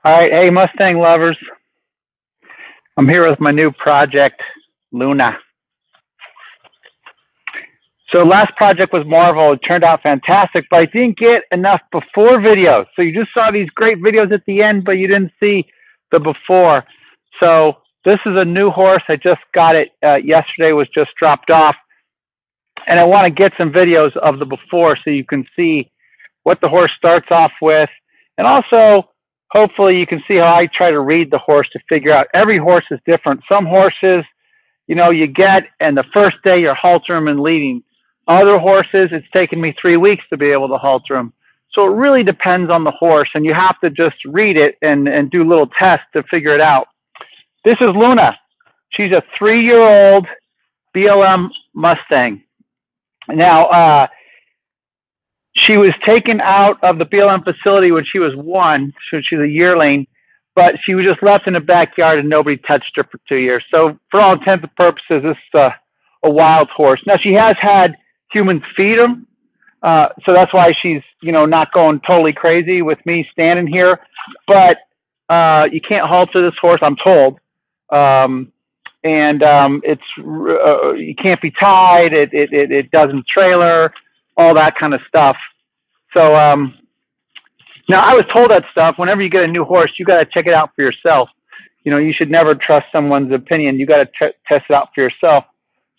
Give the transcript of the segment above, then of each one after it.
All right, hey Mustang lovers, I'm here with my new project, Luna. So last project was Marvel. It turned out fantastic, but I didn't get enough before videos. So you just saw these great videos at the end, but you didn't see the before. So this is a new horse. I just got it yesterday, was just dropped off. And I want to get some videos of the before so you can see what the horse starts off with. And also, hopefully you can see how I try to read the horse to figure out. Every horse is different. Some horses, you get, and the first day you're haltering them and leading. Other horses, it's taken me 3 weeks to be able to halter them. So it really depends on the horse, and you have to just read it and do little tests to figure it out. This is Luna. She's a 3-year-old BLM Mustang. Now, she was taken out of the BLM facility when she was 1, so she's a yearling, but she was just left in the backyard and nobody touched her for 2 years. So for all intents and purposes, this is a wild horse. Now, she has had humans feed them, so that's why she's, not going totally crazy with me standing here. But you can't halter this horse, I'm told. It's you can't be tied. It doesn't trailer, all that kind of stuff. So now I was told that stuff. Whenever you get a new horse, you got to check it out for yourself. You should never trust someone's opinion. You got to test it out for yourself.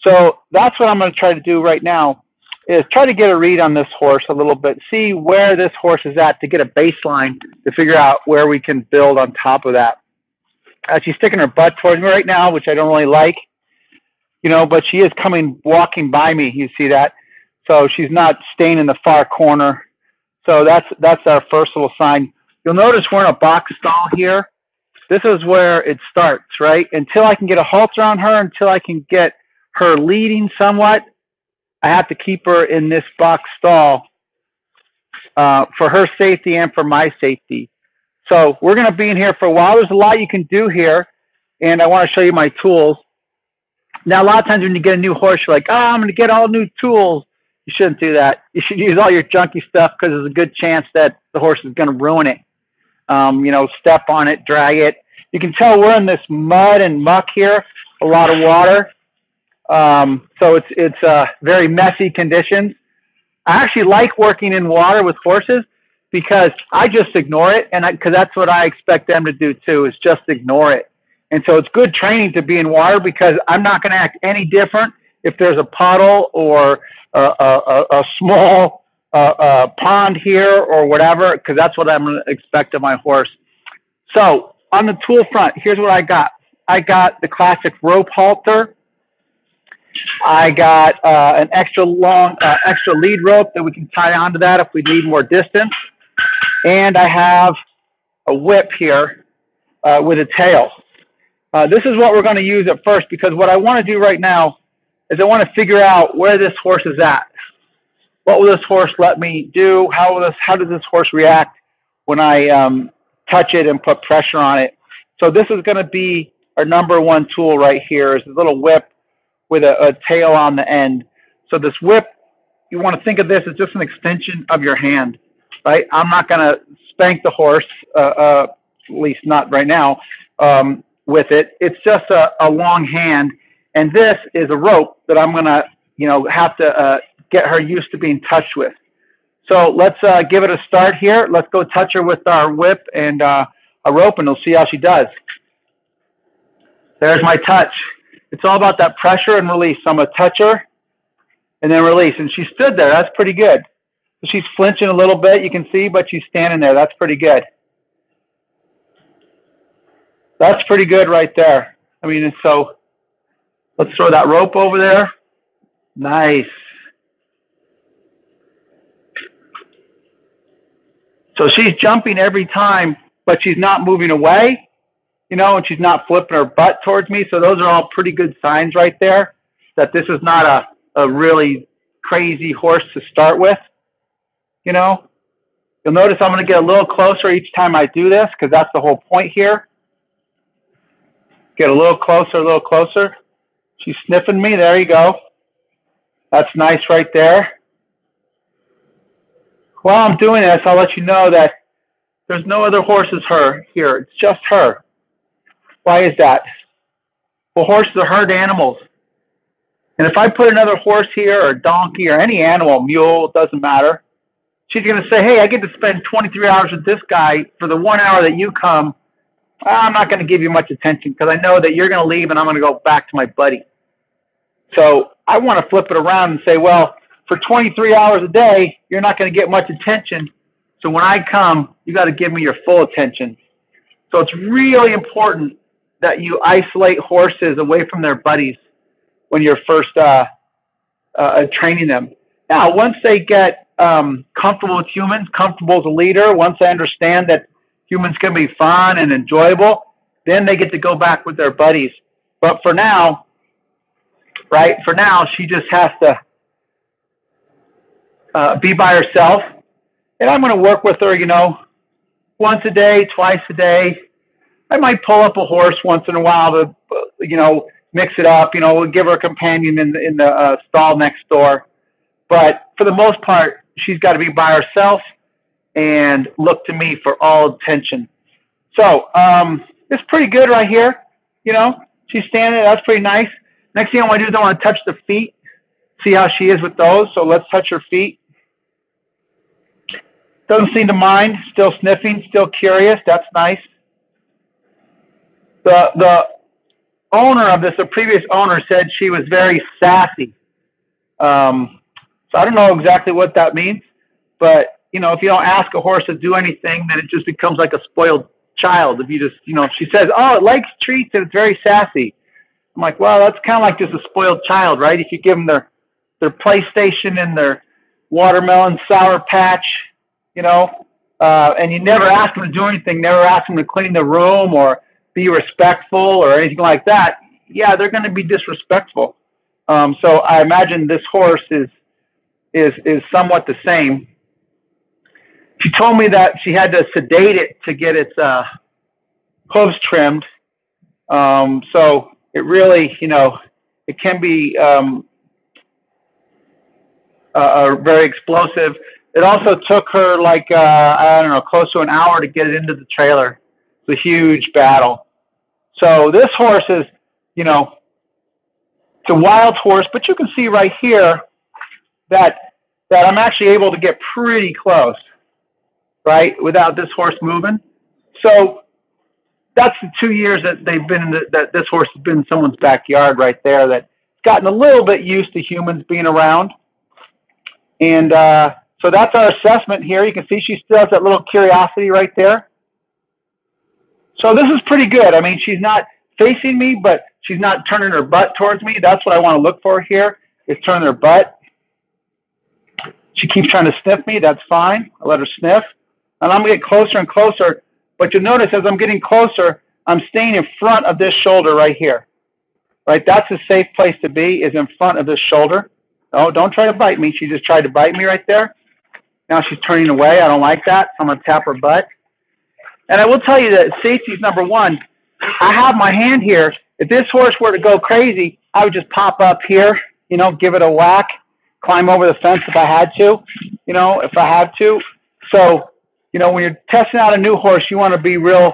So that's what I'm going to try to do right now, is try to get a read on this horse a little bit, see where this horse is at to get a baseline to figure out where we can build on top of that. She's sticking her butt towards me right now, which I don't really like, but she is walking by me. You see that? So she's not staying in the far corner. So that's our first little sign. You'll notice we're in a box stall here. This is where it starts, right? Until I can get a halter on her, until I can get her leading somewhat, I have to keep her in this box stall for her safety and for my safety. So we're going to be in here for a while. There's a lot you can do here, and I want to show you my tools. Now, a lot of times when you get a new horse, you're like, I'm going to get all new tools. You shouldn't do that. You should use all your junky stuff because there's a good chance that the horse is going to ruin it. Step on it, drag it. You can tell we're in this mud and muck here, a lot of water. So it's very messy conditions. I actually like working in water with horses because I just ignore it, and because that's what I expect them to do too, is just ignore it. And so it's good training to be in water because I'm not going to act any different if there's a puddle or a small pond here or whatever, because that's what I'm going to expect of my horse. So on the tool front, here's what I got. I got the classic rope halter. I got an extra long, extra lead rope that we can tie onto that if we need more distance. And I have a whip here with a tail. This is what we're going to use at first, because what I want to do right now is I want to figure out where this horse is at. What will this horse let me do? How does this horse react when I touch it and put pressure on it? So this is going to be our number one tool right here, is a little whip with a tail on the end. So this whip, you want to think of this as just an extension of your hand, right? I'm not going to spank the horse, at least not right now, with it. It's just a long hand. And this is a rope that I'm going to, have to get her used to being touched with. So let's give it a start here. Let's go touch her with our whip and a rope, and we'll see how she does. There's my touch. It's all about that pressure and release. So I'm going to touch her and then release. And she stood there. That's pretty good. So she's flinching a little bit, you can see, but she's standing there. That's pretty good. That's pretty good right there. So let's throw that rope over there. Nice. So she's jumping every time, but she's not moving away, and she's not flipping her butt towards me. So those are all pretty good signs right there that this is not a really crazy horse to start with. You'll notice I'm going to get a little closer each time I do this, because that's the whole point here. Get a little closer, a little closer. She's sniffing me. There you go. That's nice right there. While I'm doing this, I'll let you know that There's no other horses here. It's just her. Why is that? Well, horses are herd animals. And if I put another horse here or a donkey or any animal, mule, it doesn't matter, she's going to say, hey, I get to spend 23 hours with this guy for the 1 hour that you come. I'm not going to give you much attention because I know that you're going to leave and I'm going to go back to my buddy. So I want to flip it around and say, well, for 23 hours a day, you're not going to get much attention. So when I come, you got to give me your full attention. So it's really important that you isolate horses away from their buddies when you're first training them. Now, once they get comfortable with humans, comfortable as a leader, once they understand that humans can be fun and enjoyable, then they get to go back with their buddies. But for now, right, she just has to be by herself. And I'm going to work with her, once a day, twice a day. I might pull up a horse once in a while to, mix it up. We'll give her a companion in the stall next door. But for the most part, she's got to be by herself and look to me for all attention. So it's pretty good right here. She's standing there. That's pretty nice. Next thing I want to do is I want to touch the feet, see how she is with those. So let's touch her feet. Doesn't seem to mind. Still sniffing. Still curious. That's nice. The owner of this, the previous owner, said she was very sassy. So I don't know exactly what that means, but if you don't ask a horse to do anything, then it just becomes like a spoiled child. If you just, she says, oh, it likes treats and it's very sassy. I'm like, well, that's kind of like just a spoiled child, right? If you give them their PlayStation and their watermelon Sour Patch, and you never ask them to do anything, never ask them to clean the room or be respectful or anything like that, yeah, they're going to be disrespectful. So I imagine this horse is somewhat the same. She told me that she had to sedate it to get its hooves trimmed. So it really, it can be very explosive. It also took her close to an hour to get it into the trailer. It's a huge battle. So this horse is, it's a wild horse, but you can see right here that I'm actually able to get pretty close, right, without this horse moving. So that's the 2 years that they've been that this horse has been in someone's backyard right there, that's gotten a little bit used to humans being around. And so that's our assessment here. You can see she still has that little curiosity right there. So this is pretty good. I mean, she's not facing me, but she's not turning her butt towards me. That's what I want to look for here, is turning her butt. She keeps trying to sniff me. That's fine. I let her sniff. And I'm going to get closer and closer. But you'll notice as I'm getting closer, I'm staying in front of this shoulder right here. Right? That's a safe place to be, is in front of this shoulder. Oh, don't try to bite me. She just tried to bite me right there. Now she's turning away. I don't like that. So I'm going to tap her butt. And I will tell you that safety is number one. I have my hand here. If this horse were to go crazy, I would just pop up here, give it a whack, climb over the fence if I had to, if I had to. So, when you're testing out a new horse, you want to be real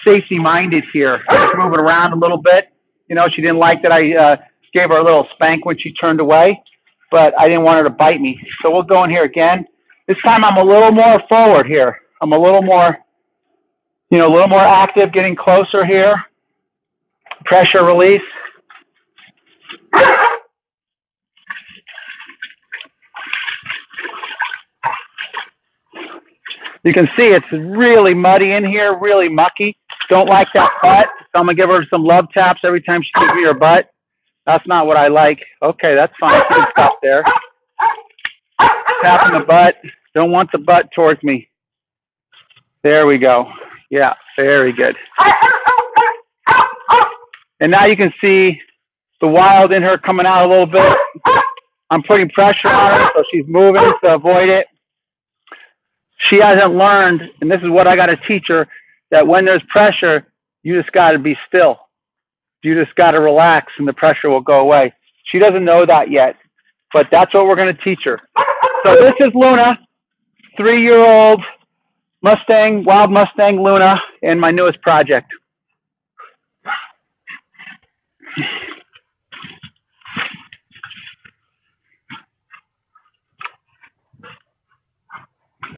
safety-minded here. Just move it around a little bit. She didn't like that I gave her a little spank when she turned away, but I didn't want her to bite me. So we'll go in here again. This time I'm a little more forward here. I'm a little more active, getting closer here. Pressure release. You can see it's really muddy in here, really mucky. Don't like that butt. So I'm going to give her some love taps every time she gives me her butt. That's not what I like. Okay, that's fine. You can stop there. Tapping the butt. Don't want the butt towards me. There we go. Yeah, very good. And now you can see the wild in her coming out a little bit. I'm putting pressure on her, so she's moving to avoid it. She hasn't learned, and this is what I got to teach her, that when there's pressure, you just got to be still. You just got to relax, and the pressure will go away. She doesn't know that yet, but that's what we're going to teach her. So this is Luna, 3-year-old Mustang, Wild Mustang Luna, and my newest project.